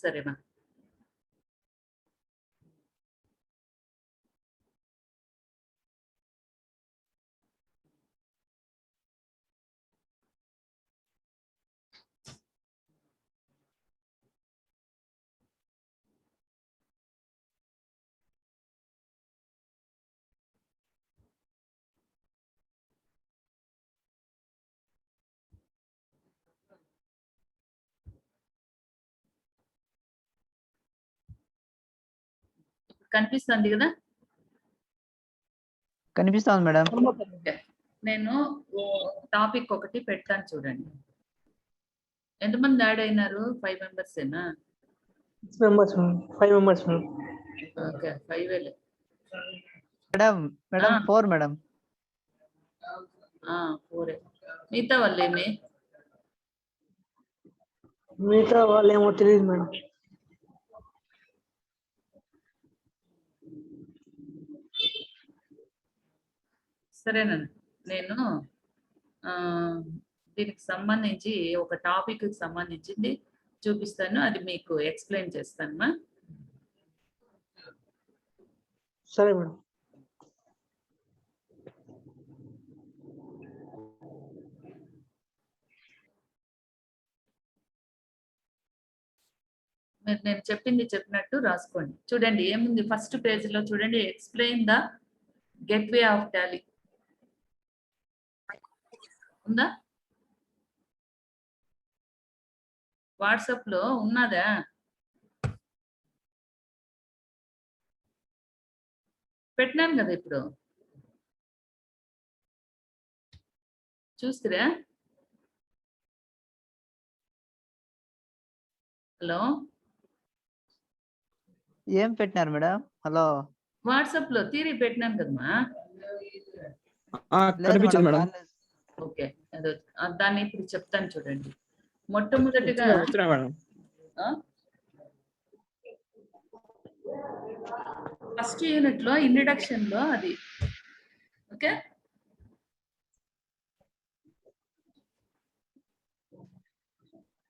సరేనా? కనిపిస్తుంది కదా? కనిపిస్తుంది మేడం. నేను టాపిక్ ఒకటి పెడతాను చూడండి. ఎంతమంది యాడ్ అయినారు? 5 మెంబర్స్ ఏనా? 5 members. Okay, 5 madam 4 madam. 4. మిగతా వాళ్ళేమి? మిగతా వాళ్ళేమో తెలియదు మేడం. సరేనండి, నేను దీనికి సంబంధించి ఒక టాపిక్ సంబంధించింది చూపిస్తాను, అది మీకు ఎక్స్ప్లెయిన్ చేస్తానమ్మా. సరే మేడం. నేను చెప్పినట్టు రాసుకోండి. చూడండి ఏముంది ఫస్ట్ పేజీలో చూడండి, explain the gateway of Tally ఉందా? వాట్సాప్ లో ఉన్నదా? పెట్టినాను కదా ఇప్పుడు, చూస్తురా? హలో, ఏం పెట్టినారు మేడం? హలో, వాట్సాప్ లో థియరీ పెట్టినాను కదమ్మా. కనిపించదు మేడం. ఓకే, దాన్ని ఇప్పుడు చెప్తాను చూడండి. మొట్టమొదటిగా ఫస్ట్ యూనిట్ లో ఇంట్రడక్షన్ లో అది ఓకే.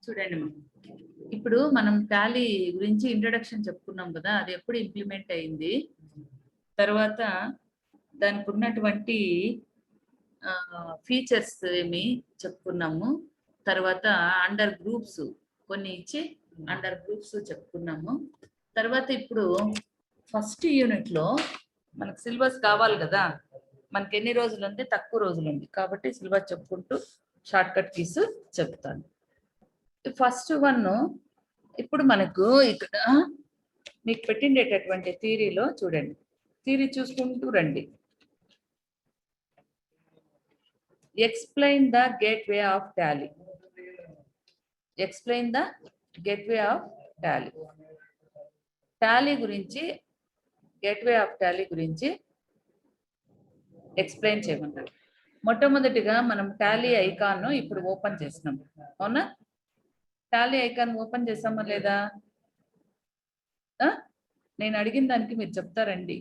చూడండి, ఇప్పుడు మనం టాలీ గురించి ఇంట్రడక్షన్ చెప్పుకున్నాం కదా, అది ఎప్పుడు ఇంప్లిమెంట్ అయింది, తర్వాత దానికి ఉన్నటువంటి ఫీచర్స్ ఏమి చెప్పుకున్నాము, తర్వాత అండర్ గ్రూప్స్ కొన్ని ఇచ్చి అండర్ గ్రూప్స్ చెప్పుకున్నాము. తర్వాత ఇప్పుడు ఫస్ట్ యూనిట్ లో మనకు సిలబస్ కావాలి కదా, మనకి ఎన్ని రోజులు ఉంది? తక్కువ రోజులు ఉంది కాబట్టి సిలబస్ చెప్పుకుంటూ షార్ట్ కట్ కీస్ చెప్తాను. ఫస్ట్ వన్ ఇప్పుడు మనకు ఇక్కడ మీకు పెట్టిండేటటువంటి థియరీలో చూడండి, థియరీ చూసుకుంటూ రండి. Explain the gateway of Tally. Explain the gateway of Tally. Tally గురించి, గేట్వే ఆఫ్ టాలీ గురించి ఎక్స్ప్లెయిన్ చేయమన్నారు. మొట్టమొదటిగా మనం టాలీ ఐకాన్ ఇప్పుడు ఓపెన్ చేసినాం, అవునా? టాలీ ఐకాన్ ఓపెన్ చేసామా లేదా? నేను అడిగిన దానికి మీరు చెప్తారండి.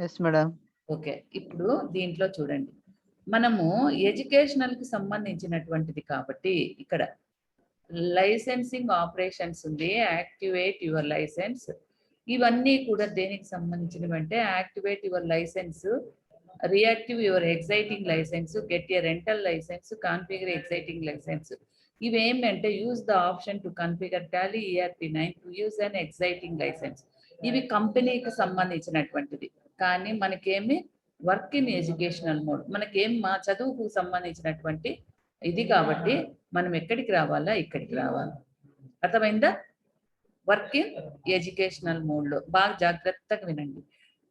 Yes madam. ఓకే, ఇప్పుడు దీంట్లో చూడండి, మనము ఎడ్యుకేషనల్ కి సంబంధించినటువంటిది కాబట్టి ఇక్కడ లైసెన్సింగ్ ఆపరేషన్స్ ఉంది, యాక్టివేట్ యువర్ లైసెన్స్, ఇవన్నీ కూడా దేనికి సంబంధించినవి అంటే activate your licence, reactive your existing licence, get a rental licence, configure existing licence. ఇవేంటంటే use the option to configure Tally ERP9 to use an existing licence. ఇవి కంపెనీకి సంబంధించినటువంటిది, కానీ మనకేమి వర్క్ ఇన్ ఎడ్యుకేషనల్ మోడ్, మనకేం మా చదువుకు సంబంధించినటువంటి ఇది కాబట్టి మనం ఎక్కడికి రావాలా? ఇక్కడికి రావాలి. అర్థమైందా? వర్క్ ఇన్ ఎడ్యుకేషనల్ మోడ్ లో బాగా జాగ్రత్తగా వినండి.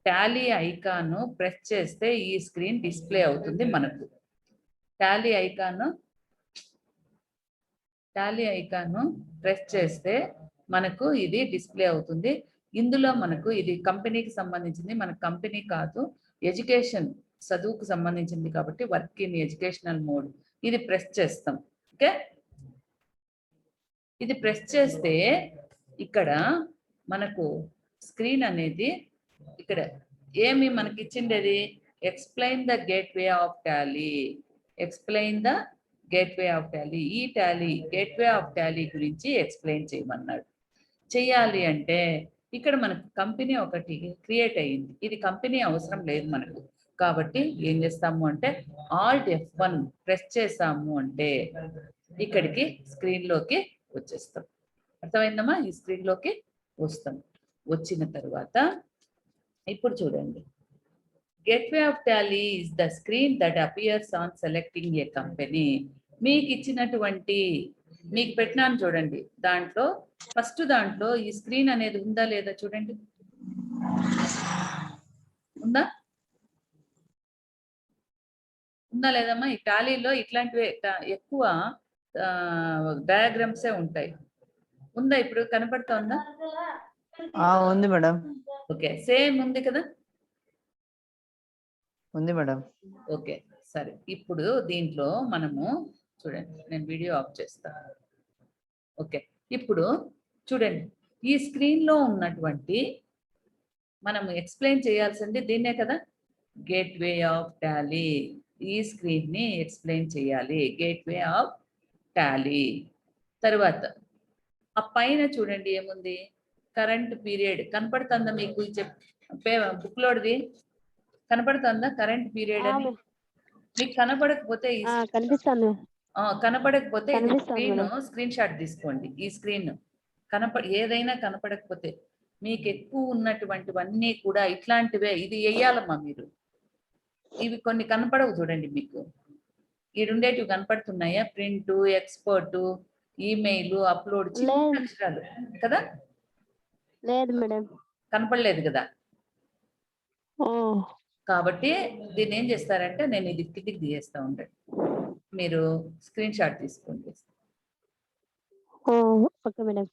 టాలీ ఐకాన్ ప్రెస్ చేస్తే ఈ స్క్రీన్ డిస్ప్లే అవుతుంది మనకు. టాలీ ఐకాన్ ప్రెస్ చేస్తే మనకు ఇది డిస్ప్లే అవుతుంది. ఇందులో మనకు ఇది కంపెనీకి సంబంధించింది, మన కంపెనీ కాదు, ఎడ్యుకేషన్ చదువుకు సంబంధించింది కాబట్టి వర్క్ ఇన్ ఎడ్యుకేషనల్ మోడ్. ఇది ప్రెస్ చేస్తాం. ఓకే, ఇది ప్రెస్ చేస్తే ఇక్కడ మనకు స్క్రీన్ అనేది ఇక్కడ ఏమి మనకి ఇచ్చిండేది? Explain the gateway of Tally. Explain the gateway of Tally. ఈ టాలీ గేట్వే ఆఫ్ టాలీ గురించి ఎక్స్ప్లెయిన్ చేయమన్నాడు. చెయ్యాలి అంటే ఇక్కడ మనకు కంపెనీ ఒకటి క్రియేట్ అయ్యింది. ఇది కంపెనీ అవసరం లేదు మనకు. కాబట్టి ఏం చేస్తాము అంటే ఆల్ట్ F1 ప్రెస్ చేస్తాము అంటే ఇక్కడికి స్క్రీన్లోకి వచ్చేస్తాం. అర్థమైందమ్మా? ఈ స్క్రీన్లోకి వస్తాం. వచ్చిన తర్వాత ఇప్పుడు చూడండి, gateway of Tally is the screen that appears on selecting A company. మీకు ఇచ్చినటువంటి మీకు పెట్టినాను చూడండి, దాంట్లో ఫస్ట్ దాంట్లో ఈ స్క్రీన్ అనేది ఉందా లేదా చూడండి. ఉందా ఉందా లేదమ్మా? ఈ టాలీలో ఇట్లాంటివే ఎక్కువ డయాగ్రామ్సే ఉంటాయి. ఉందా? ఇప్పుడు కనపడుతోందా? ఉంది మేడం. ఓకే, సేమ్ ఉంది కదా? ఉంది మేడం. ఓకే సరే. ఇప్పుడు దీంట్లో మనము చూడండి, నేను వీడియో ఆఫ్ చేస్తాను. ఓకే, ఇప్పుడు చూడండి, ఈ స్క్రీన్లో ఉన్నటువంటి మనము ఎక్స్ప్లెయిన్ చేయాల్సింది దీన్నే కదా, గేట్వే ఆఫ్ టాలీ. ఈ స్క్రీన్ని ఎక్స్ప్లెయిన్ చేయాలి, గేట్వే ఆఫ్ టాలీ. తర్వాత ఆ పైన చూడండి ఏముంది, కరెంట్ పీరియడ్ కనపడుతుందా మీకు? బుక్లోది కనపడుతుందా కరెంట్ పీరియడ్ అని? మీకు కనపడకపోతే కనిపిస్తుంది. కనపడకపోతే స్క్రీన్ షాట్ తీసుకోండి. ఈ స్క్రీన్ ఏదైనా కనపడకపోతే మీకు ఎక్కువ ఉన్నటువంటివన్నీ కూడా ఇట్లాంటివే. ఇది వేయాలమ్మా మీరు. ఇవి కొన్ని కనపడవు చూడండి మీకు. ఈడుండేటివి కనపడుతున్నాయా? ప్రింట్, ఎక్స్పోర్ట్, ఈమెయిల్, అప్లోడ్, చిన్న అక్షరాలు కదా? లేదు మేడం, కనపడలేదు కదా? కాబట్టి దీన్ని ఏం చేస్తారంటే, నేను ఇది కిందికి తీయేస్తా ఉండండి, మీరు స్క్రీన్ షాట్ తీసుకోండి. Okay madam.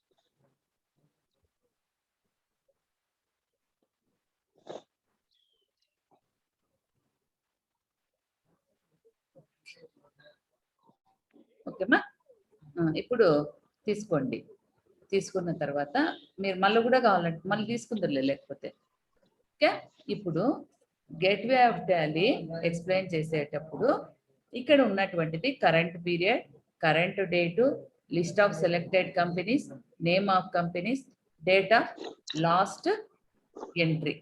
ఓకేమ్మా? ఇప్పుడు తీసుకోండి. తీసుకున్న తర్వాత మీరు మళ్ళీ కూడా కావాలంటే మళ్ళీ తీసుకుందరులే లేకపోతే. ఓకే, ఇప్పుడు గేట్వే ఆఫ్ టాలీ ఎక్స్ప్లెయిన్ చేసేటప్పుడు ఇక్కడ ఉన్నటువంటిది current period, current date, list of selected companies, name of companies, date of last entry.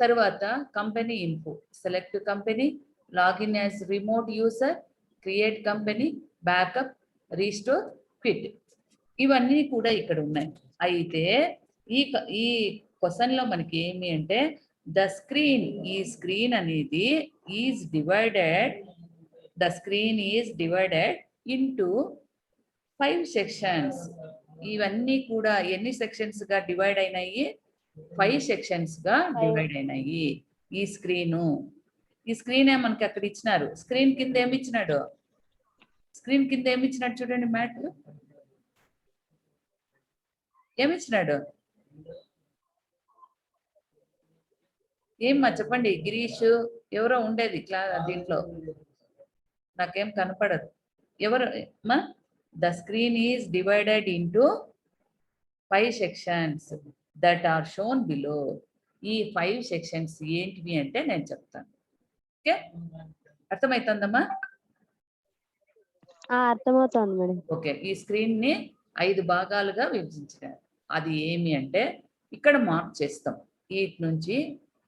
తర్వాత company info, select company, login as remote user, create company, backup, restore, quit. ఇవన్నీ కూడా ఇక్కడ ఉన్నాయి. అయితే ఈ క్వశ్చన్ లో మనకి ఏమి అంటే, ద స్క్రీన్, ఈ స్క్రీన్ అనేది is divided, the screen is divided into 5 sections. ఇవన్నీ కూడా ఎన్ని సెక్షన్స్ గా డివైడ్ అయినాయి? 5 సెక్షన్స్ గా డివైడ్ అయినాయి. ఈ స్క్రీనే మనకి అక్కడ ఇచ్చినారు. స్క్రీన్ కింద ఏమి ఇచ్చినాడు? స్క్రీన్ కింద ఏమి ఇచ్చినాడు చూడండి, మ్యాట్ ఏమిచ్చినాడు? ఏమ్మా చెప్పండి. గిరీష్ ఎవరో ఉండేది దీంట్లో, నాకేం కనపడదు. ఎవరు మా? The screen is divided into 5 sections that are shown below. ఈ 5 సెక్షన్స్ ఏంటివి అంటే నేను చెప్తాను. ఓకే, అర్థమవుతుందమ్మా? అర్థమవుతుంది మేడం. ఓకే, ఈ స్క్రీన్ ని 5 భాగాలుగా విభజించారు. అది ఏమి అంటే ఇక్కడ మార్క్ చేస్తాం. వీటి నుంచి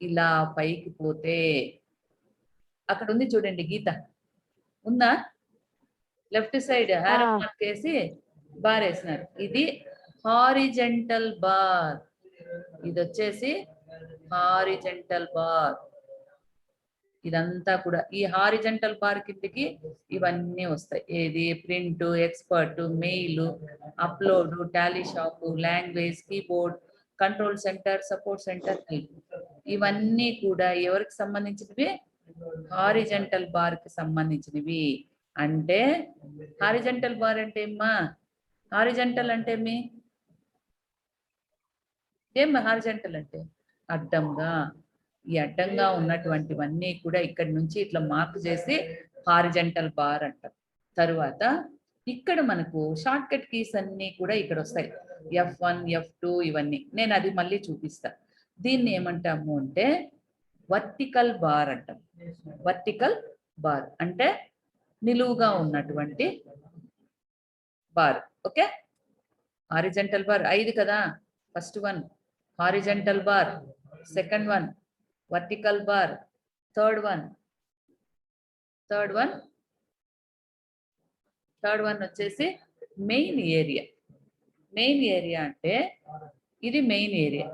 ఇలా పైకి పోతే అక్కడ ఉంది చూడండి, గీత ఉందా? లెఫ్ట్ సైడ్ ఆరో మార్క్ వేసి బార్ వేసినారు. ఇది హారిజెంటల్ బార్, ఇది వచ్చేసి హారిజెంటల్ బార్. ఇదంతా కూడా ఈ హారిజెంటల్ బార్ కిందకి ఇవన్నీ వస్తాయి. ఏది? Print, expert, mail, upload, Tally shop, language, keyboard, control centre, support centre, ఇవన్నీ కూడా ఎవరికి సంబంధించినవి? హారిజెంటల్ బార్ కి సంబంధించినవి. అంటే హారిజెంటల్ బార్ అంటే ఏమ్మా? హారిజెంటల్ అంటే ఏమ్మా? హారిజెంటల్ అంటే అడ్డంగా. ఈ అడ్డంగా ఉన్నటువంటివన్నీ కూడా ఇక్కడ నుంచి ఇట్లా మార్క్ చేసి హారిజెంటల్ బార్ అంటారు. తరువాత ఇక్కడ మనకు షార్ట్ కట్ కీస్ అన్ని కూడా ఇక్కడ వస్తాయి. F1, F2 ఇవన్నీ నేను అది మళ్ళీ చూపిస్తా. దీన్ని ఏమంటాము అంటే వర్టికల్ బార్ అంటాం. వర్టికల్ బార్ అంటే నిలువుగా ఉన్నటువంటి బార్. ఓకే, హారిజంటల్ బార్ 5 కదా. First one horizontal bar, second one vertical bar, third one వచ్చేసి మెయిన్ ఏరియా. మెయిన్ ఏరియా అంటే ఇది మెయిన్ ఏరియా,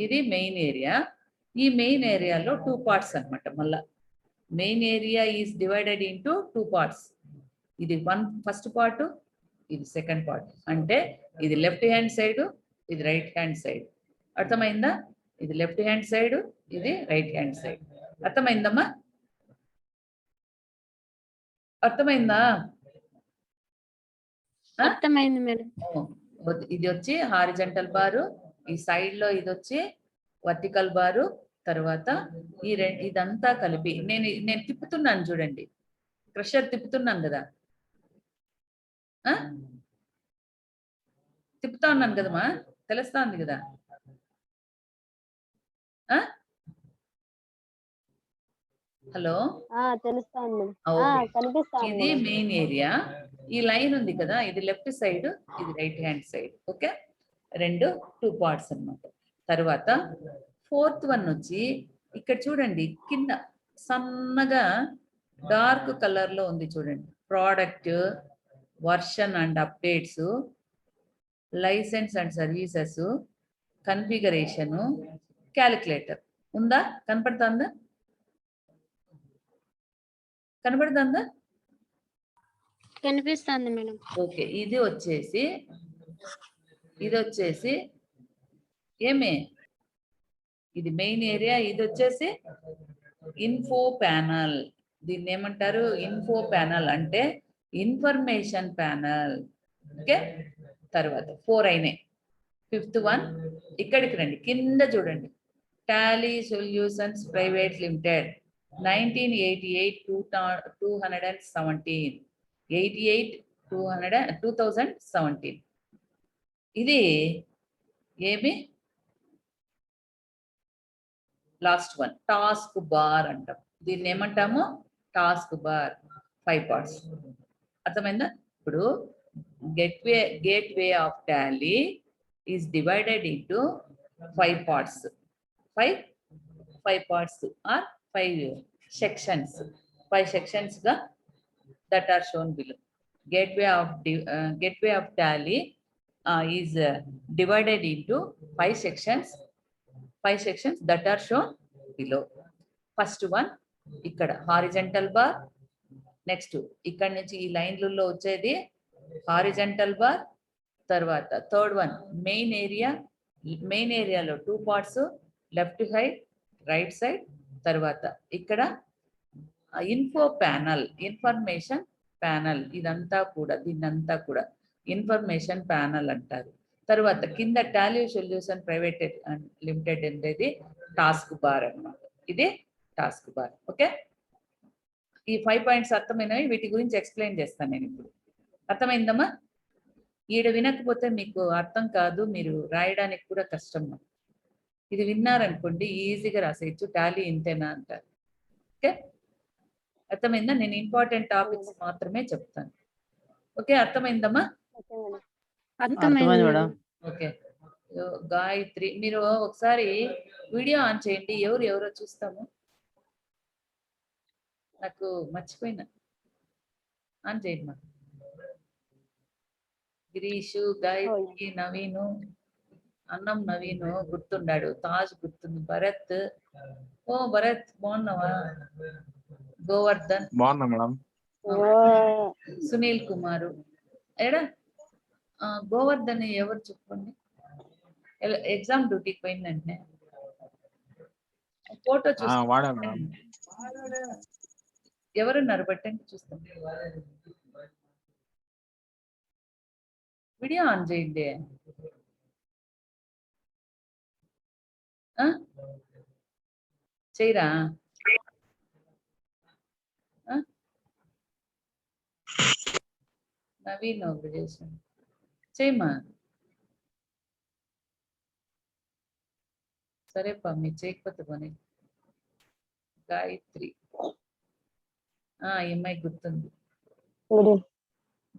ఇది మెయిన్ ఏరియా. ఈ మెయిన్ ఏరియాలో 2 పార్ట్స్ అన్నమాట. మళ్ళా main area is divided into 2 parts. ఇది ఫస్ట్ పార్ట్, ఇది సెకండ్ పార్ట్. అంటే ఇది లెఫ్ట్ హ్యాండ్ సైడ్, ఇది రైట్ హ్యాండ్ సైడ్. అర్థమైందా? ఇది లెఫ్ట్ హ్యాండ్ సైడ్, ఇది రైట్ హ్యాండ్ సైడ్. అర్థమైందమ్మా? అర్థమైందా? అర్థమైంది మేడం. ఇది వచ్చి హారిజంటల్ బారు, ఈ సైడ్ లో ఇది వచ్చి వర్టికల్ బారు. తర్వాత ఇదంతా కలిపి నేను తిప్పుతున్నాను చూడండి, క్రషర్ తిప్పుతున్నాను కదా, తిప్పుతా ఉన్నాను కదమ్మా, తెలుస్తా ఉంది కదా. హలో, తెలుస్తాను మేడం. ఓకే. కనిపిస్తాను ఇది మేడం. Main area. ఈ లైన్ ఉంది కదా, ఇది లెఫ్ట్ సైడ్, ఇది right hand side. Okay, 2 parts అన్నమాట. తర్వాత ఫోర్త్ వన్ వచ్చి ఇక్కడ చూడండి, కింద సన్నగా డార్క్ కలర్ లో ఉంది చూడండి, product, version and updates, licence and services, configuration, calculator. ఉందా? కనపడుతుందా? కనబడుతుందా? కనిపిస్తుంది మేడం. ఓకే, ఇది వచ్చేసి ఏమే, ఇది మెయిన్ ఏరియా. ఇది వచ్చేసి ఇన్ఫో ప్యానల్. దీన్ని ఏమంటారు? ఇన్ఫో ప్యానల్ అంటే ఇన్ఫర్మేషన్ ప్యానల్. ఓకే, తర్వాత 4 అయినాయి. 5th వన్ ఇక్కడికి రండి, కింద చూడండి, టాలీ సొల్యూషన్స్ ప్రైవేట్ లిమిటెడ్ 1988 217 2017. ఇది ఏమి? లాస్ట్ వన్ టాస్క్ బార్ అంటాం. దీన్ని ఏమంటాము? Task bar. 5 పార్ట్స్. అర్థమైందా? ఇప్పుడు gateway of Tally is divided into 5 parts. 5 parts are 5 sections. 5 sections గా that are shown below. Gateway of tally is divided into 5 sections. 5 sections that are shown below. First one ఇక్కడ horizontal bar. Next ఇక్కడ నుంచి ఈ లైన్లలో వచ్చేది horizontal bar. తర్వాత third one main area. Main ఏరియాలో 2 parts, left side, right side. తర్వాత ఇక్కడ ఇన్ఫో ప్యానల్, ఇన్ఫర్మేషన్ ప్యానల్. ఇదంతా కూడా, దీన్నంతా కూడా ఇన్ఫర్మేషన్ ప్యానల్ అంటారు. తర్వాత కింద టాలీ సొల్యూషన్ ప్రైవేట్ లిమిటెడ్ అనేది టాస్క్ బార్ అన్నమాట. ఇది టాస్క్ బార్. ఓకే, ఈ 5 పాయింట్స్ అర్థమైనవి. వీటి గురించి ఎక్స్ప్లెయిన్ చేస్తాను నేను ఇప్పుడు. అర్థమైందమ్మా? ఈడ వినకపోతే మీకు అర్థం కాదు, మీరు రాయడానికి కూడా కష్టం. ఇది విన్నారనుకోండి ఈజీగా రాసేయచ్చు, టాలీ ఇంతేనా అంటారు. ఓకే, అర్థమైందా? నేను ఇంపార్టెంట్ టాపిక్స్ మాత్రమే చెప్తాను. ఓకే, అర్థమైందమ్మా? అర్థమైంది మేడం. ఓకే, గాయత్రి మీరు ఒకసారి వీడియో ఆన్ చేయండి. ఎవరో చూస్తాము. నాకు మర్చిపోయినా, ఆన్ చేయండి మా. గిరీషు, గాయత్రి, నవీను, అన్నం నవీను గుర్తున్నాడు, తాజ్ గుర్తుంది, భరత్. ఓ భరత్ బాగున్నావా? గోవర్ధన్ బాగున్నా మేడం. సునీల్ కుమారు ఎడా? గోవర్ధన్ ఎవరు చెప్పండి? ఎగ్జామ్ డ్యూటీకి పోయిందంటే ఫోటో వాడా చూసి మేడం. ఎవరున్నారు బట్టండి చూస్తాం. వీడియో ఆన్ చేయండి. చేయరా? నవీన్ ఒకటి చేసాను, చేయమా. సరేపా, మీరు చేయకపోతే పోనీ. గాయత్రి, ఈ అమ్మాయి గుర్తుంది. Good evening.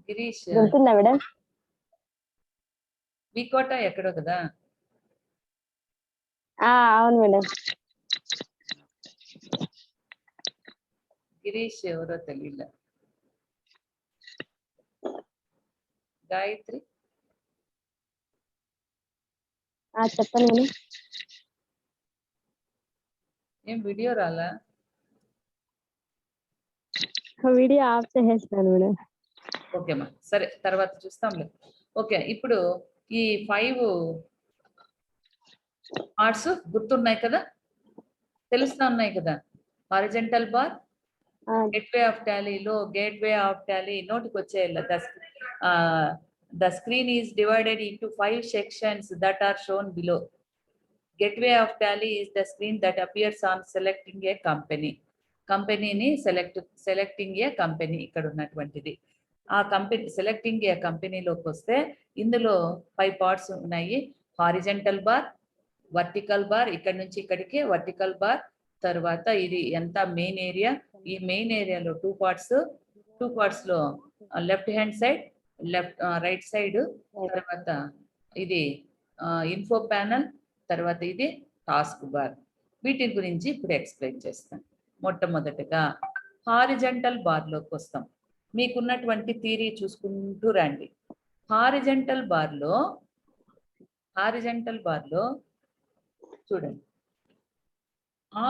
గిరీష్ గుర్తుందా మేడం? వికోట ఎక్కడో కదా. అవును మేడం. గిరీష్ ఎవరో తెలియలే. గాయత్రి చెప్పండి మేడం. ఏం వీడియో రాలా? వీడియో ఆఫ్ చేసేస్తాను మేడం. ఓకేమ్మా, సరే తర్వాత చూస్తాంలే. ఓకే, ఇప్పుడు ఈ 5 పార్ట్స్ గుర్తున్నాయి కదా, తెలుస్తా ఉన్నాయి కదా. హారిజంటల్ బార్, గేట్వే ఆఫ్ టాలీలో గేట్వే ఆఫ్ టాలీ నోటికి వచ్చేయాలి. The screen is divided into 5 sections that are shown below. Gateway of tally is the screen that appears on selecting a company. కంపెనీని సెలెక్టింగ్ ఏ company ఇక్కడ ఉన్నటువంటిది. ఆ company selecting ఏ కంపెనీలోకి వస్తే ఇందులో 5 parts ఉన్నాయి. హారిజంటల్ బార్, వర్టికల్ బార్, ఇక్కడ నుంచి ఇక్కడికి వర్టికల్ బార్. తర్వాత ఇది ఎంత మెయిన్ ఏరియా, ఈ మెయిన్ ఏరియాలో 2 parts లో left hand side, right side, తర్వాత ఇది ఇన్ఫో ప్యానల్, తర్వాత ఇది టాస్క్ బార్. వీటి గురించి ఇప్పుడు ఎక్స్ప్లెయిన్ చేస్తాను. మొట్టమొదటిగా హారిజంటల్ బార్లోకి వస్తాం. మీకున్నటువంటి థియరీ చూసుకుంటూ రండి. హారిజంటల్ బార్లో చూడండి,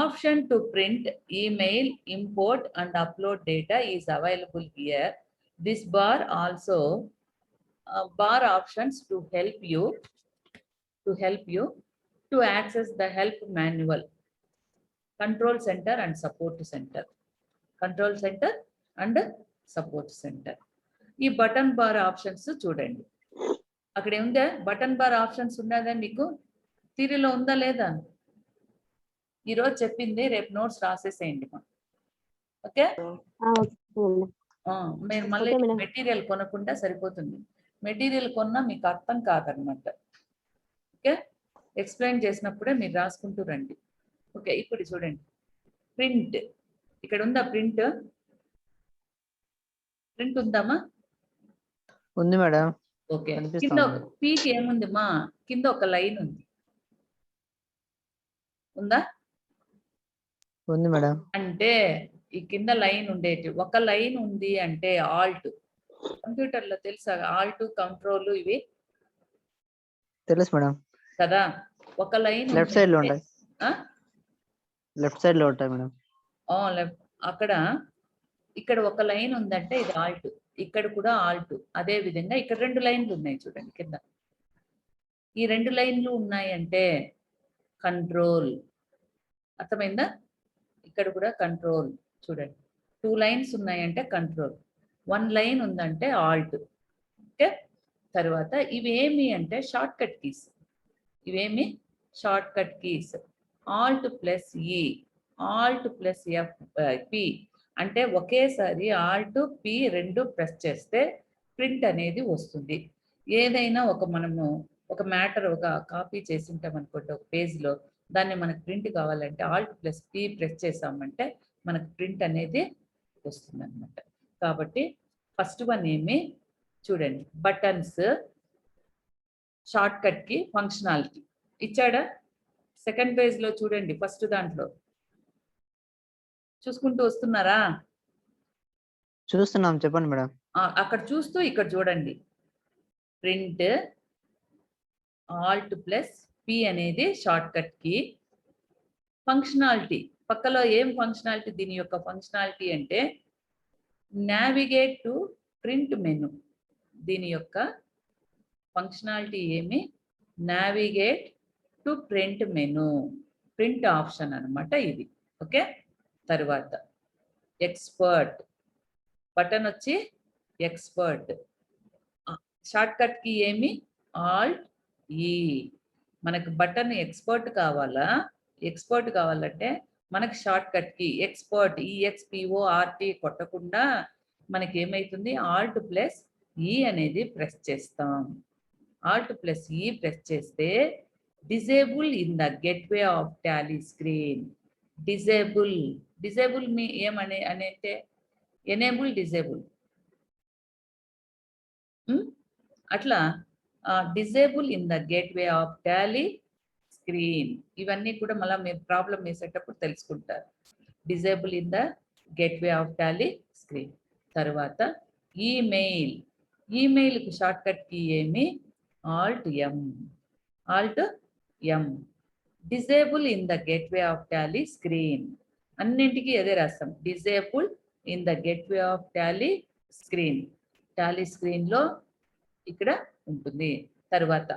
option to print, email, import and upload data is available here. This bar also bar options to help you to access the help manual, control center and support center. ఈ button bar options చూడండి. అక్కడ ఉందా button bar options? ఉన్నదా మీకు థియరీలో? ఉందా లేదా? ఈరోజు చెప్పింది రేపు నోట్స్ రాసేసేయండి. ఓకే, మీరు మళ్ళీ మెటీరియల్ కొనకుండా సరిపోతుంది. మెటీరియల్ కొన్నా మీకు అర్థం కాదనమాట. ఓకే, ఎక్స్ప్లెయిన్ చేసినప్పుడే మీరు రాసుకుంటూ రండి. ఓకే, ఇప్పుడు చూడండి, ప్రింట్ ఇక్కడ ఉందా? ప్రింట్ ఉందామా? ఉంది మేడం. ఓకే, కింద పీకి ఏముంది మా? కింద ఒక లైన్ ఉంది, ఉందా? ఉంది మేడం. అంటే ఈ కింద లైన్ ఉండేటి ఒక లైన్ ఉంది అంటే ఆల్ట్. కంప్యూటర్ లో తెలుసా ఆల్ట్, కంట్రోల్ ఇవి? తెలుసు మేడం కదా. ఒక లైన్ లెఫ్ట్ సైడ్ లో ఉంటాయి. లెఫ్ట్ సైడ్ లో ఉంటాయి మేడం. అక్కడ ఇక్కడ ఒక లైన్ ఉందంటే ఇది ఆల్ట్, ఇక్కడ కూడా ఆల్ట్. అదే విధంగా ఇక్కడ 2 లైన్లు ఉన్నాయి చూడండి కింద. ఈ 2 లైన్లు ఉన్నాయంటే కంట్రోల్. అర్థమైందా? ఇక్కడ కూడా కంట్రోల్. చూడండి, 2 లైన్స్ ఉన్నాయంటే కంట్రోల్, 1 లైన్ ఉందంటే ఆల్ట్. ఓకే, తర్వాత ఇవేమి అంటే షార్ట్ కట్ కీస్. ఇవేమి short cut keys. Alt plus ఈ, ఆల్ట్ ప్లస్ పి అంటే ఒకేసారి ఆల్ట్ పి 2 ప్రెస్ చేస్తే ప్రింట్ అనేది వస్తుంది. ఏదైనా మనము ఒక మ్యాటర్ ఒక కాపీ చేసి ఉంటాం అనుకోండి ఒక పేజ్లో, దాన్ని మనకు ప్రింట్ కావాలంటే ఆల్ట్ ప్లస్ పి ప్రెస్ చేసామంటే మనకు ప్రింట్ అనేది వస్తుంది అనమాట. కాబట్టి ఫస్ట్ వన్ ఏమి చూడండి, బటన్స్ షార్ట్ కట్ కి ఫంక్షనాలిటీ ఇచ్చాడా? సెకండ్ పేజ్ లో చూడండి, ఫస్ట్ దాంట్లో చూసుకుంటూ వస్తున్నారా? చూస్తున్నాం, చెప్పండి మేడం. అక్కడ చూస్తూ ఇక్కడ చూడండి, ప్రింట్ ఆల్ట్ ప్లస్ పి అనేది షార్ట్ కట్ కి. ఫంక్షనాలిటీ పక్కలో ఏం ఫంక్షనాలిటీ? దీని యొక్క ఫంక్షనాలిటీ అంటే నావిగేట్ టు ప్రింట్ మెను. దీని యొక్క ఫంక్షనాలిటీ ఏమి? Navigate to print menu, print option అన్నమాట ఇది. ఓకే, తర్వాత ఎక్స్పర్ట్ బటన్ వచ్చి ఎక్స్పర్ట్. షార్ట్ కట్ కి ఏమి? ఆల్ట్ ఈ. మనకు బటన్ ఎక్స్పర్ట్ కావాలంటే మనకి షార్ట్ కట్ కి ఎక్స్పర్ట్ EXPORT కొట్టకుండా మనకి ఏమైతుంది? ఆల్ట్ ప్లస్ ఈ అనేది ప్రెస్ చేస్తాం. ఆల్ట్ ప్లస్ ఈ ప్రెస్ చేస్తే disable in the gateway of Tally screen. Disable మీ ఏమనే అంటే ఎనేబుల్, డిజేబుల్. అట్లా disable in the gateway of Tally screen. ఇవన్నీ కూడా మళ్ళీ మీరు ప్రాబ్లం వేసేటప్పుడు తెలుసుకుంటారు. Disable in the gateway of Tally screen. తర్వాత ఈమెయిల్. ఈమెయిల్కి షార్ట్ కట్ కీ ఏమి? Alt M. Alt M. Disable in the gateway of Tally screen. అన్నింటికి అదే రాస్తాం. Disable in the gateway of Tally screen. Tally స్క్రీన్లో ఇక్కడ ఉంటుంది. తర్వాత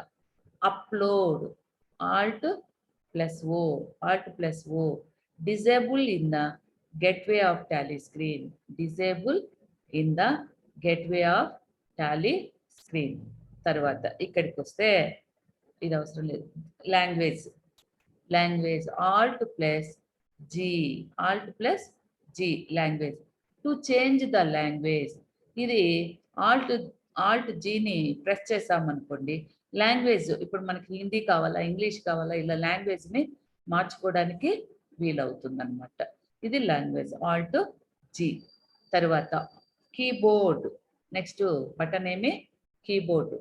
upload. Alt plus O. Alt plus O. Disable in the gateway of Tally screen. Disable in the gateway of Tally screen. తర్వాత ఇక్కడికి వస్తే ఇది అవసరం లేదు. Language. Language alt plus G. Alt plus G. Language. To change the language. ఇది alt జీని press చేసామనుకోండి, language ఇప్పుడు మనకి హిందీ కావాలా, ఇంగ్లీష్ కావాలా, ఇలా లాంగ్వేజ్ని మార్చుకోవడానికి వీలవుతుంది అనమాట. ఇది లాంగ్వేజ్. Alt G. తర్వాత కీబోర్డ్. నెక్స్ట్ బటన్ ఏమి? కీబోర్డ్.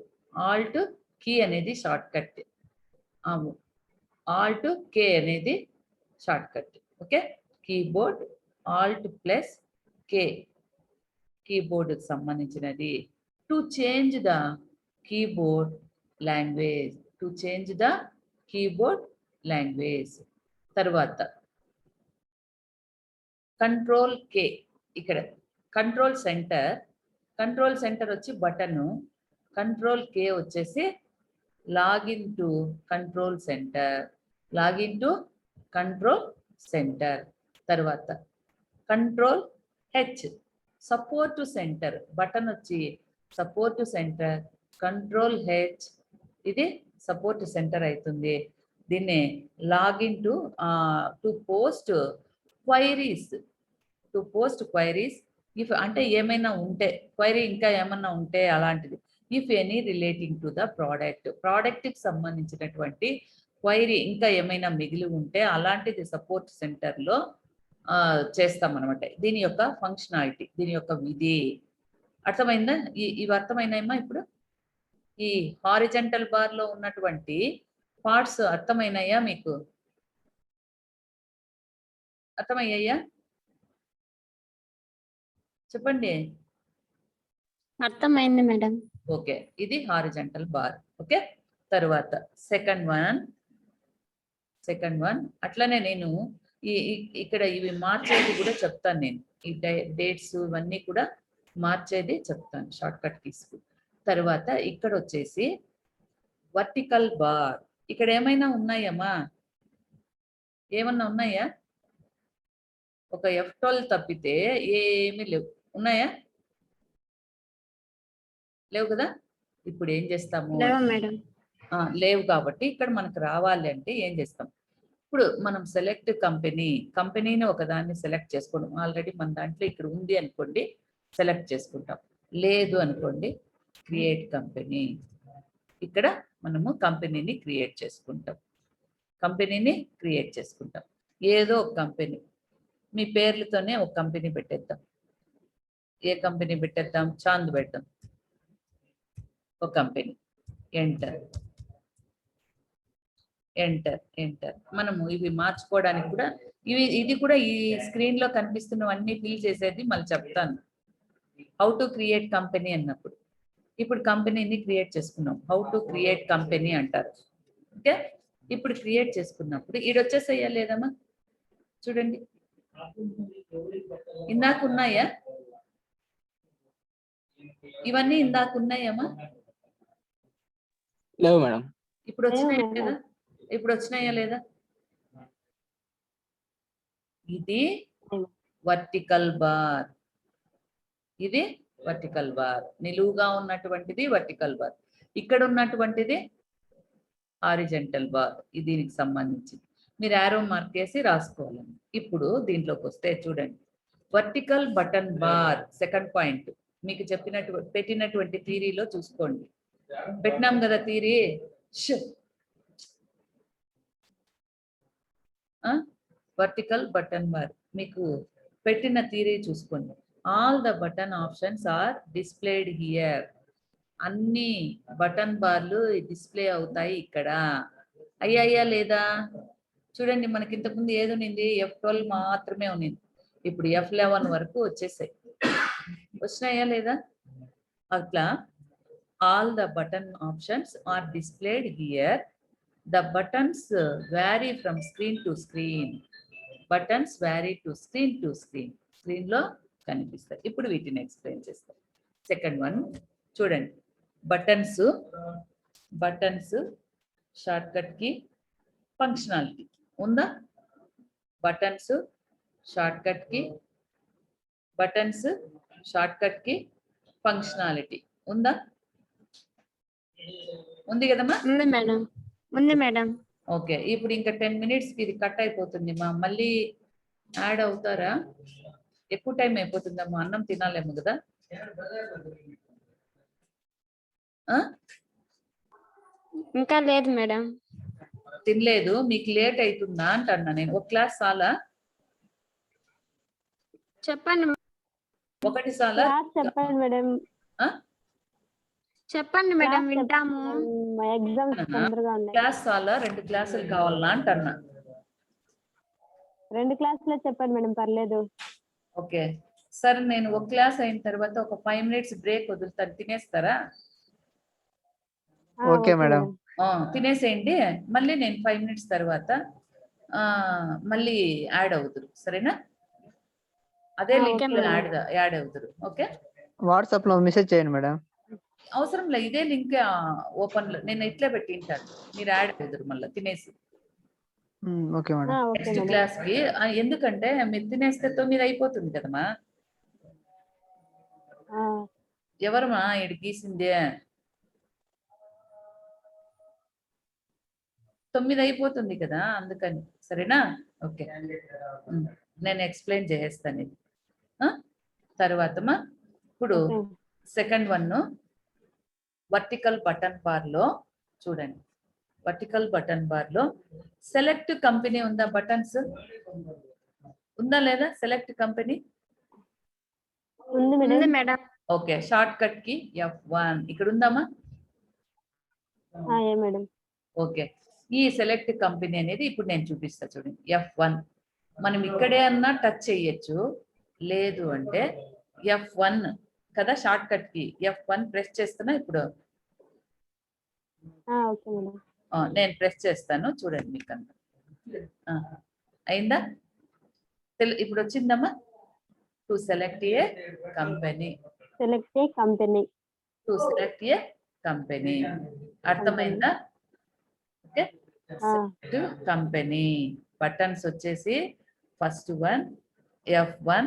ఆల్ట్ కీ అనేది షార్ట్ కట్. ఆల్ట్ కే అనేది shortcut. Okay. Keyboard Alt plus K కీబోర్డ్కి సంబంధించినది. To change the keyboard language. To change the keyboard language. తర్వాత కంట్రోల్ కే. ఇక్కడ control centre. Control centre వచ్చి button. Control K వచ్చేసి login to control centre. Login to control centre. తర్వాత control H support centre. Button వచ్చి support centre. Control H ఇది support centre అవుతుంది. దీన్ని login to post queries. To post queries. If అంటే ఏమైనా ఉంటే క్వైరీ ఇంకా ఏమన్నా ఉంటే అలాంటిది. If any relating to the product. ప్రోడక్ట్కి సంబంధించినటువంటి క్వైరీ ఇంకా ఏమైనా మిగిలి ఉంటే అలాంటిది సపోర్ట్ సెంటర్లో చేస్తామన్నమాట. దీని యొక్క ఫంక్షనాలిటీ, దీని యొక్క విధి. అర్థమైందా? ఇవి అర్థమైనాయమ్మా? ఇప్పుడు ఈ హారిజంటల్ బార్లో ఉన్నటువంటి పార్ట్స్ అర్థమైనాయా మీకు? అర్థమయ్యాయా? చెప్పండి. అర్థమైంది మేడం. ఓకే. ఇది హారిజంటల్ బార్. ఓకే. తర్వాత సెకండ్ వన్ అట్లనే నేను ఇక్కడ ఇవి మార్చేది కూడా చెప్తాను. నేను ఈ డేట్స్ ఇవన్నీ కూడా మార్చేది చెప్తాను షార్ట్ కట్ తీసుకు. తర్వాత ఇక్కడ వచ్చేసి వర్టికల్ బార్. ఇక్కడ ఏమైనా ఉన్నాయమ్మా? ఏమన్నా ఉన్నాయా? ఒక F12 తప్పితే ఏమీ లేవు. ఉన్నాయా? లేవు కదా. ఇప్పుడు ఏం చేస్తాము? లేవు కాబట్టి ఇక్కడ మనకు రావాలి అంటే ఏం చేస్తాం? ఇప్పుడు మనం సెలెక్ట్ కంపెనీని ఒకదాన్ని సెలెక్ట్ చేసుకోవడం. ఆల్రెడీ మన దాంట్లో ఇక్కడ ఉంది అనుకోండి, సెలెక్ట్ చేసుకుంటాం. లేదు అనుకోండి, క్రియేట్ కంపెనీ. ఇక్కడ మనము కంపెనీని క్రియేట్ చేసుకుంటాం. ఏదో ఒక కంపెనీ మీ పేర్లతోనే ఒక కంపెనీ పెట్టేద్దాం. ఏ కంపెనీ పెట్టేద్దాం? చాంద్ పెడదాం. ఒక కంపెనీ. ఎంటర్. మనము ఇవి మార్చుకోవడానికి కూడా ఇది కూడా ఈ స్క్రీన్ లో కనిపిస్తున్నవన్నీ ఫిల్ చేసేది మళ్ళీ చెప్తాను. హౌ టు క్రియేట్ కంపెనీ అన్నప్పుడు. ఇప్పుడు కంపెనీని క్రియేట్ చేసుకున్నాం. హౌ టు క్రియేట్ కంపెనీ అంటారు. ఓకే. ఇప్పుడు క్రియేట్ చేసుకున్నప్పుడు ఇది వచ్చేసేయా లేదమ్మా? చూడండి. ఇందాక ఉన్నాయా? ఇవన్నీ ఇందాక ఉన్నాయమ్మా? లేవు మేడం. ఇప్పుడు వచ్చినాయా లేదా? లేదా? ఇది వర్టికల్ బార్. ఇది వర్టికల్ బార్. నిలువుగా ఉన్నటువంటిది వర్టికల్ బార్. ఇక్కడ ఉన్నటువంటిది హారిజంటల్ బార్. దీనికి సంబంధించి మీరు యారో మార్క్ చేసి రాసుకోవాలండి. ఇప్పుడు దీంట్లోకి వస్తే చూడండి. Vertical button bar second point మీకు పెట్టినటువంటి థియరీలో చూసుకోండి. పెట్టినాం కదా థియరీ. వర్టికల్ బటన్ బార్ మీకు పెట్టిన థియరీ చూసుకోండి. All the button options are displayed here. అన్ని బటన్ బార్లు డిస్ప్లే అవుతాయి ఇక్కడ. అయ్యాయా లేదా? చూడండి, మనకి ఇంతకుముందు ఏది ఉన్నింది? F12 మాత్రమే ఉన్నింది. ఇప్పుడు F11 వరకు వచ్చేసాయి. వచ్చినాయా లేదా? అట్లా all the button options are displayed here. The buttons vary from screen to screen. Buttons vary to screen to screen. Screen లో కనిపిస్తాయి. ఇప్పుడు వీటిని ఎక్స్ప్లెయిన్ చేస్తాం. సెకండ్ వన్ చూడండి. బటన్స్ షార్ట్ కట్ కి ఫంక్షనాలిటీ ఉందా? బటన్స్ షార్ట్ కట్ కి functionality ఉందా? ఉంది కదమ్మా? ఉంది మేడం. ఓకే, ఇప్పుడు ఇంకా 10 minutes కి ఇది కట్ అయిపోతుంది మా. మళ్ళీ యాడ్ అవుతారా? ఎక్కువ టైం అయిపోతుందమ్మా, అన్నం తినాలేమో కదా. ఇంకా లేదు మేడం. తినలేదు, మీకు లేట్ అవుతుందా అంటన్నా నేను. ఒక క్లాస్ చాలా? చెప్పండి ఒకటి చాలా? క్లాస్ చెప్పండి మేడం. చెప్పండి మేడం, వింటాము. ఎగ్జామ్స్ తొందరగా ఉన్నాయి. క్లాస్ చాలా? 2 క్లాసులు కావాలనా అంటన్నా. 2 క్లాసులే చెప్పండి మేడం, పర్లేదు. ఓకే సరే, నేను ఒక క్లాస్ అయిన తర్వాత ఒక 5 minutes బ్రేక్ వదులుతాను, తినేస్తారా? Okay madam. తినేసేయండి, మళ్ళీ నేను 5 minutes తర్వాత మళ్ళీ యాడ్ అవుతురు, సరేనా? అదే లింక్ లో యాడ్ అవుతురు. ఓకే, వాట్సాప్ లో మెసేజ్ చేయండి మేడం. అవసరం లేదు, ఇదే లింక్ ఓపెన్ లో నేను ఇట్లా పెట్టింటాను, మీరు యాడ్ అవుతురు మళ్ళీ తినేసి. Okay madam. నెక్స్ట్ క్లాస్ కి ఎందుకంటే మీరు తినేస్తే 9 అయిపోతుంది కదమ్మా. ఎవరమ్మా ఇటు గీసిందే? 9 అయిపోతుంది కదా, అందుకని. సరేనా? ఓకే, నేను ఎక్స్ప్లెయిన్ చేసేస్తాను ఇది తర్వాతమా. ఇప్పుడు second one, vertical button bar లో చూడండి. వర్టికల్ బటన్ బార్ లో సెలెక్ట్ కంపెనీ ఉందా? బటన్స్ ఉందా లేదా? సెలెక్ట్ కంపెనీ ఉంది మేడం. ఓకే, షార్ట్ కట్ కి F1 ఇక్కడ ఉందామా? మేడం. ఓకే, ఈ సెలెక్ట్ కంపెనీ అనేది ఇప్పుడు నేను చూపిస్తా చూడండి. F1 మనం ఇక్కడే అన్నా టచ్ చేయొచ్చు, లేదు అంటే F1 కదా షార్ట్ కట్ కి. F1 ప్రెస్ చేస్తున్నా ఇప్పుడు. నేను ప్రెస్ చేస్తాను చూడండి, మీకు అయిందా? ఇప్పుడు వచ్చిందమ్మా. టు సెలెక్ట్ ఏ కంపెనీ, అర్థమైందా? Okay, select company. బటన్స్ వచ్చేసి ఫస్ట్ వన్ F1.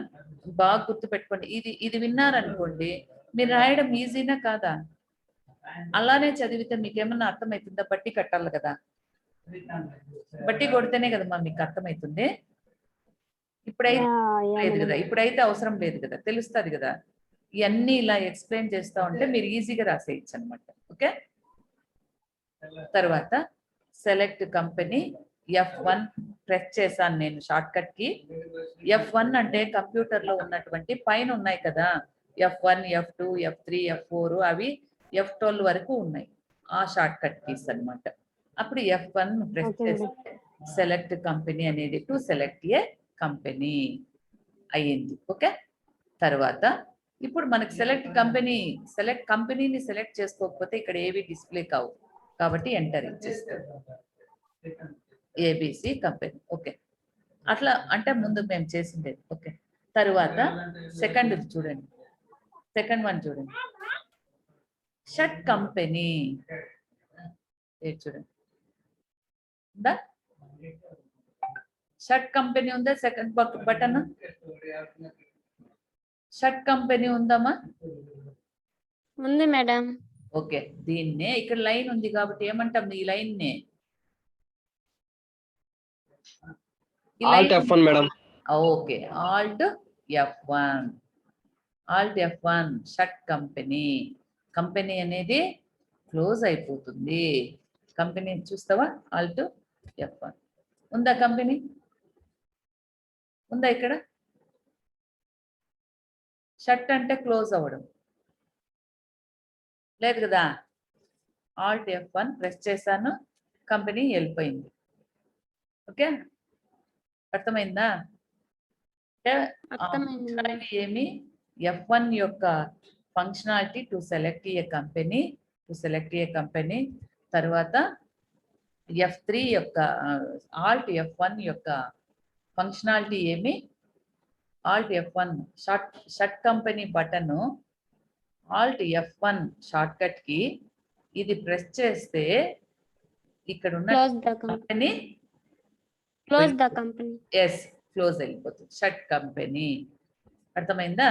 బాగా గుర్తు పెట్టుకోండి, ఇది విన్నారనుకోండి, మీరు రాయడం ఈజీనా కాదా? అలానే చదివితే మీకేమన్నా అర్థమవుతుందా? బట్టి కట్టాలి కదా, బట్టి కొడితేనే కదమ్మా మీకు అర్థమవుతుంది. ఇప్పుడైతే అవసరం లేదు కదా, తెలుస్తుంది కదా. ఇవన్నీ ఇలా ఎక్స్ప్లెయిన్ చేస్తా ఉంటే మీరు ఈజీగా రాసేయచ్చు అనమాట. ఓకే, తర్వాత సెలెక్ట్ కంపెనీ F1 ప్రెస్ చేశాను నేను షార్ట్ కట్ కి. F1 అంటే కంప్యూటర్ లో ఉన్నటువంటి పైన ఉన్నాయి కదా, F1, F2, F3, F4 అవి F12 వరకు ఉన్నాయి, ఆ షార్ట్ కట్ కీస్ అనమాట. అప్పుడు F1 ప్రెస్ చేస్తే సెలెక్ట్ కంపెనీ అనేది టు సెలెక్ట్ ఏ కంపెనీ అయ్యింది. ఓకే, తర్వాత ఇప్పుడు మనకి సెలెక్ట్ కంపెనీని సెలెక్ట్ చేసుకోకపోతే ఇక్కడ ఏవి డిస్ప్లే కావు, కాబట్టి ఎంటర్ ఇచ్చేస్తాం ఏబిసి కంపెనీ. ఓకే, అట్లా అంటే ముందు మేము చేసిండేది. ఓకే, తర్వాత సెకండ్ చూడండి. సెకండ్ వన్ చూడండి, షర్ట్ కంపెనీ చూడండి ఉందా? షర్ట్ కంపెనీ ఉందా? సెకండ్ బటన్ షర్ట్ కంపెనీ ఉందమ్మా? ఉంది మేడం. ఓకే, దీన్నే ఇక్కడ లైన్ ఉంది కాబట్టి ఏమంటాం ఈ లైన్ నే? Alt F1 madam. Okay, Alt F1 shirt company. Company అనేది క్లోజ్ అయిపోతుంది. కంపెనీ చూస్తావా? ఆల్ట్ F1 ఉందా? కంపెనీ ఉందా ఇక్కడ? షర్ట్ అంటే క్లోజ్ అవ్వడం, లేదు కదా, ఆల్ట్ F1 ప్రెస్ చేశాను, కంపెనీ వెళ్ళిపోయింది. ఓకే, అర్థమైందా? అంటే అర్థమైంది మేడం. ఏమి F1 యొక్క functionality to select a company, తర్వాత F3 యొక్క ఆల్ట్ F1 యొక్క ఫంక్షనాలిటీ ఏమి, alt F1 shut company button, alt F1 shortcut కి ఇది ప్రెస్ చేస్తే ఇక్కడ ఉన్న క్లోజ్ ద కంపెనీ. కంపెనీ ఎస్ క్లోజ్ అయిపోతుంది, షట్ కంపెనీ. అర్థమైందా?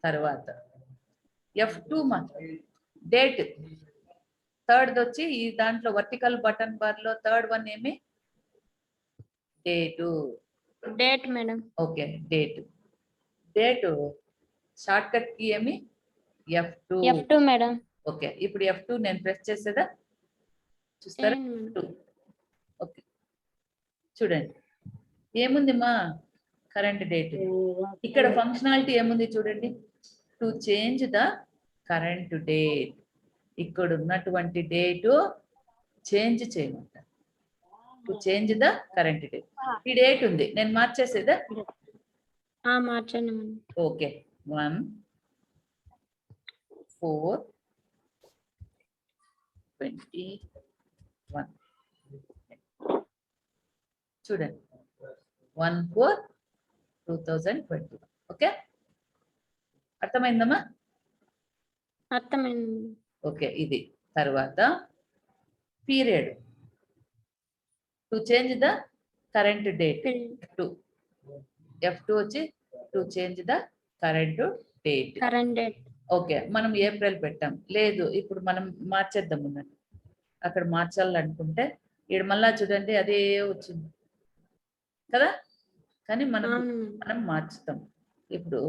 తర్వాత F2 డేట్, థర్డ్ వచ్చి ఈ దాంట్లో వర్టికల్ బటన్ బార్ లో థర్డ్ వన్ ఏమి, date madam. Okay, date short cut కి ఏమి, F2 మేడం. ఓకే, ఇప్పుడు F2 నేను ప్రెస్ చేసేదా, చూస్తారా? చేయండి మేడం. ఓకే, చూడండి ఏముంది మా కరెంట్ డేట్. ఇక్కడ ఫంక్షనాలిటీ ఏముంది చూడండి, to change the current date. ఇక్కడ ఉన్నటువంటి డేటు చేంజ్ చేయమంటారు, to change the current date. ఈ డేట్ ఉంది, నేను మార్చేసేదా? మార్చండి మేడం. ఓకే, 1/4/21 చూడండి, 1/4/2021. ఓకే, అర్థమైందమ్మా? అర్థమైంది మేడం. ఓకే, ఇది తర్వాత period to change the current date. F2 వచ్చి to change the current date. Current date. Okay, మనం ఏప్రిల్ పెట్టాం, లేదు ఇప్పుడు మనం మార్చేద్దాం ఉన్నట్టు. అక్కడ మార్చాలనుకుంటే ఇక్కడ మళ్ళా చూడండి అదే వచ్చింది కదా, కానీ మనం అవును మేడం. మనం మార్చుతాం. ఇప్పుడు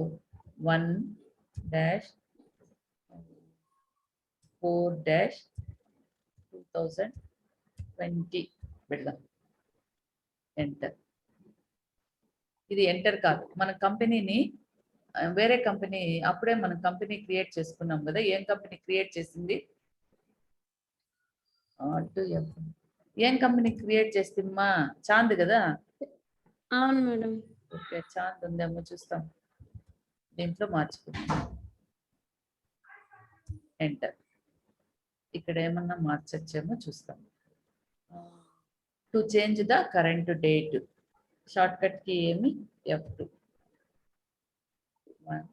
1-4-2020 పెడదాం, ఎంటర్. ఇది ఎంటర్ కాదు, మన కంపెనీని వేరే కంపెనీ, అప్పుడే మనం కంపెనీ క్రియేట్ చేసుకున్నాం కదా. ఏం కంపెనీ క్రియేట్ చేసింది, ఏం కంపెనీ క్రియేట్ చేస్తుందమ్మా, చాంద్ కదా. అవును మేడం. ఓకే, చాంద్ ఉందేమో చూస్తాం, దీంట్లో మార్చుకుందాం, ఎంటర్. ఇక్కడ ఏమన్నా మార్చచ్చేమో చూస్తాం. To change the current date, short cut కి ఏమి, F2 1-.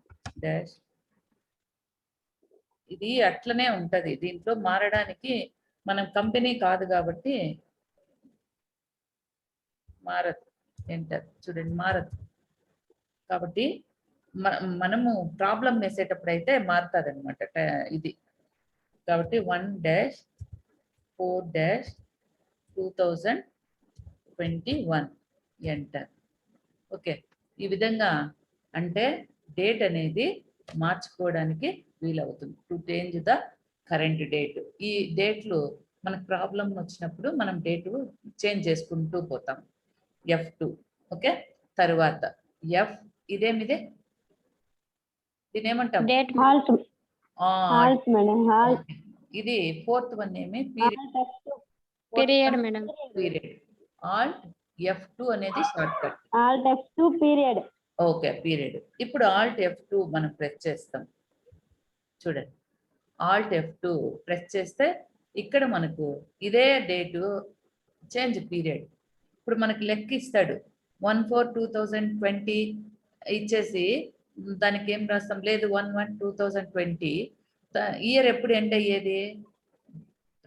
ఇది అట్లనే ఉంటది, దీంట్లో మారడానికి మనం కంపెనీ కాదు కాబట్టి మారదు. ఎంటర్, చూడండి మారదు. కాబట్టి మనము ప్రాబ్లం వేసేటప్పుడు అయితే మారుతుంది అనమాట ఇది. కాబట్టి 1-4-2021 ఎంటర్. ఓకే, ఈ విధంగా అంటే డేట్ అనేది మార్చుకోవడానికి వీలవుతుంది, to change the current date. ఈ డేట్లు మనకు ప్రాబ్లం వచ్చినప్పుడు మనం డేటు చేంజ్ చేసుకుంటూ పోతాం. F2. ఓకే, తర్వాత ఇదేమిదే, దీని ఏమంటాం, డేట్. ఇది ఫోర్త్ వన్ ఏమి, period madam. Period. Alt F2 అనేది shortcut. Alt F2 period. Okay, period. ఇప్పుడు ఆల్ట్ F2 మనం ప్రెస్ చేస్తాం, చూడండి ఆల్ట్ F2 ప్రెస్ చేస్తే ఇక్కడ మనకు ఇదే డేటు చేంజ్ పీరియడ్. ఇప్పుడు మనకి లెక్క ఇస్తాడు 1/4/2020 ఇచ్చేసి దానికి ఏం రాస్తాం, లేదు 1/1/2020. ఇయర్ ఎప్పుడు ఎండ్ అయ్యేది,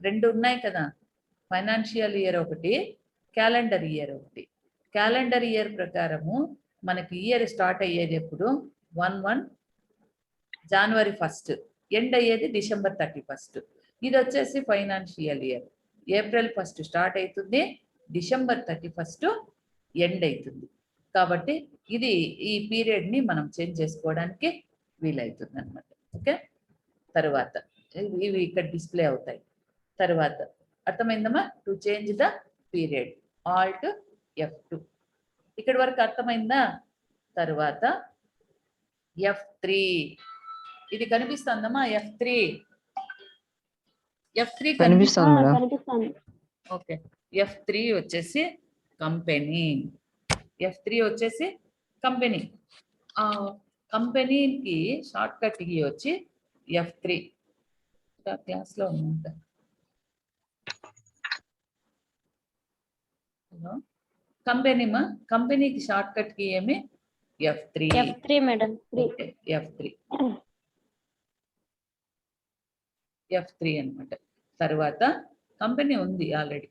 రెండు ఉన్నాయి కదా, ఫైనాన్షియల్ ఇయర్ ఒకటి, క్యాలెండర్ ఇయర్ ఒకటి. క్యాలెండర్ ఇయర్ ప్రకారము మనకి ఇయర్ స్టార్ట్ అయ్యేది ఎప్పుడు, 1/1 January 1st, ఎండ్ అయ్యేది December 31st. ఇది వచ్చేసి financial year, April 1st start అవుతుంది, December 31st ఎండ్ అవుతుంది. కాబట్టి ఇది ఈ పీరియడ్ ని మనం చేంజ్ చేసుకోవడానికి వీలవుతుంది అనమాట. ఓకే, తర్వాత ఇవి ఇక్కడ డిస్ప్లే అవుతాయి. తర్వాత అర్థమైందమ్మా, to change the period, Alt F2. ఇక్కడ వరకు అర్థమైందా? తర్వాత F3, ఇది కనిపిస్తుందమ్మా, F3 F3 కనిపిస్తుంది మేడం. కనిపిస్తుంది. ఓకే. F3 వచ్చేసి కంపెనీ. F3 వచ్చేసి కంపెనీ. కంపెనీకి షార్ట్ కట్ కీ వచ్చి F3. క్లాస్లో ఉందంట. కంపెనీ కంపెనీకి షార్ట్ కట్ కీ ఏమి F3. F3 madam. F3 అన్నమాట. తర్వాత కంపెనీ ఉంది ఆల్రెడీ.